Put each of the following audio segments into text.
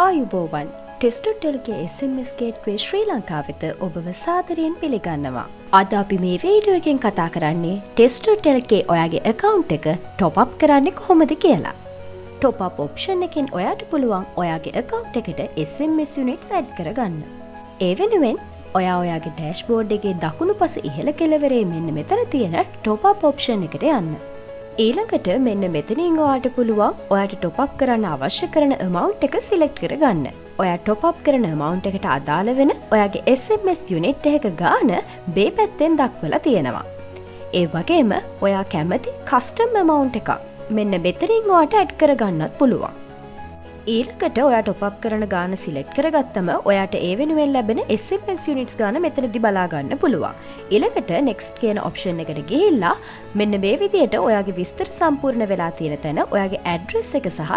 ආයුබෝවන් ටෙස්ට්ටෙල්ගේ SMS gateway ශ්‍රී ලංකාව වෙත ඔබව සාදරයෙන් පිළිගන්නවා. අද අපි මේ වීඩියෝ එකෙන් කතා කරන්නේ ටෙස්ට්ටෙල්ගේ ඔයාගේ account එක top up කරන්නේ කොහොමද කියලා. top up option එකෙන් ඔයාට පුළුවන් ඔයාගේ account එකට SMS units add කරගන්න. ඒ වෙනුවෙන් ඔයාගේ dashboard එකේ දකුණු පස ඉහළ කෙළවරේ මෙන්න මෙතන තියෙන top up option එකට යන්න. ඊළඟට මෙන්න මෙතනින් ඔයාට පුළුවන් ඔයාට top up කරන්න අවශ්‍ය කරන amount එක select කරගන්න. ඔයා top up කරන amount එකට අදාළ වෙන ඔයාගේ SMS unit එකක ගාන මේ පැත්තෙන් දක්වලා තියෙනවා. ඒ වගේම ඔයා කැමති custom amount එකක් මෙන්න මෙතනින් ඔයාට add කරගන්නත් පුළුවන්. ඊළඟට ඔයා top up කරන ගාන select කරගත්තම ඔයාට ඒ වෙනුවෙන් ලැබෙන SMS units ගාන මෙතනදි බලා ගන්න පුළුවන්. ඊළඟට next කියන option එකට ගිහිල්ලා මෙන්න මේ විදිහට ඔයාගේ විස්තර සම්පූර්ණ වෙලා තියෙන තැන ඔයාගේ address එක සහ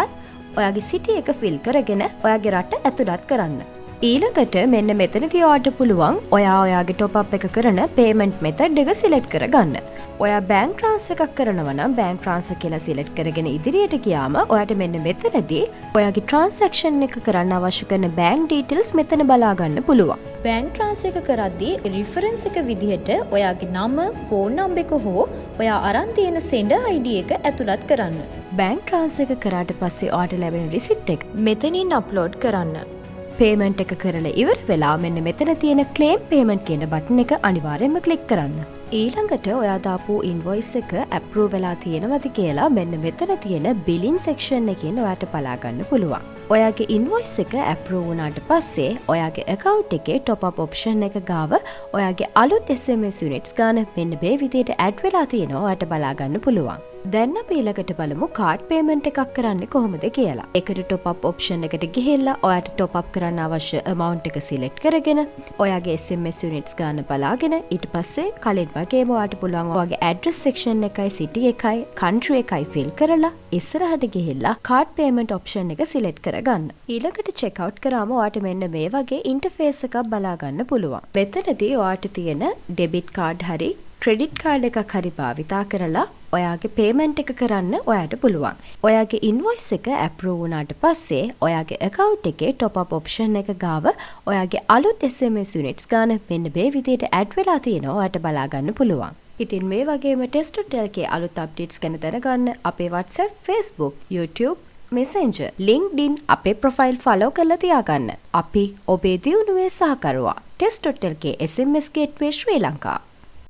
ඔයාගේ city එක fill කරගෙන ඔයාගේ රට ඇතුළත් කරන්න. ඊළඟට මෙන්න මෙතනදී ඔයාට පුළුවන් ඔයාගේ top up එක කරන payment method එක select කරගන්න. ඔයා bank transfer එකක් කරනවා නම් bank transfer කියලා select කරගෙන ඉදිරියට ගියාම ඔයාට මෙන්න මෙතනදී ඔයාගේ transaction එක කරන්න අවශ්‍ය කරන bank details මෙතන බලා ගන්න පුළුවන්. bank transfer එක කරද්දී reference එක විදිහට ඔයාගේ නම, phone number එක හෝ ඔයා අරන් තියෙන sender ID එක ඇතුළත් කරන්න. bank transfer එක කරාට පස්සේ ඔයාට ලැබෙන receipt එක මෙතනින් upload කරන්න. payment එක කරලා ඉවර වෙලා මෙන්න මෙතන තියෙන claim payment කියන button එක අනිවාර්යයෙන්ම click කරන්න. ඊළඟට ඔයා දාපු invoice එක approve වෙලා තියෙනවද කියලා මෙන්න මෙතන තියෙන billing section එකෙන් ඔයාට බලා ගන්න පුළුවන්. ඔයාගේ invoice එක approve වුණාට පස්සේ ඔයාගේ account එකේ top up option එක ගාව ඔයාගේ අලුත් SMS units ගාන මෙන්න මේ විදිහට add වෙලා තියෙනවා ඔයාට බලා ගන්න පුළුවන්. දැන් අපි ඊළඟට බලමු card payment එකක් කරන්නේ කොහොමද කියලා. ඒකට top up option එකට ගිහිල්ලා ඔයාට top up කරන්න අවශ්‍ය amount එක select කරගෙන ඔයාගේ SMS units ගාන බලාගෙන ඊට පස්සේ කලින් වගේම ඔයාට පුළුවන් ඔයාගේ address section එකයි city එකයි country එකයි fill කරලා ඉස්සරහට ගිහිල්ලා card payment option එක select කරගන්න. ඊළඟට check out කරාම ඔයාට මෙන්න මේ වගේ interface එකක් බලා ගන්න පුළුවන්. මෙතනදී ඔයාට තියෙන debit card හරි ක්‍රෙඩිට් කාඩ් එකක් හරි භාවිතා කරලා ඔයාගේ පේමන්ට් එක කරන්න ඔයාට පුළුවන්. ඔයාගේ ඉන්වොයිස් එක අප්‍රූව් වුණාට පස්සේ ඔයාගේ account එකේ top up option එක ගාව ඔයාගේ අලුත් SMS units ගාන මෙන්න මේ විදිහට add වෙලා තියෙනවා ඔයාට බලා ගන්න පුළුවන්. ඉතින් මේ වගේම ටෙස්ට්ටෙල්ගේ අලුත් updates ගැන දැනගන්න අපේ WhatsApp, Facebook, YouTube, Messenger, LinkedIn අපේ profile follow කරලා තියාගන්න. අපි ඔබේ දියුණුවේ සහකරුවා. ටෙස්ට්ටෙල්ගේ SMS gateway ශ්‍රී ලංකා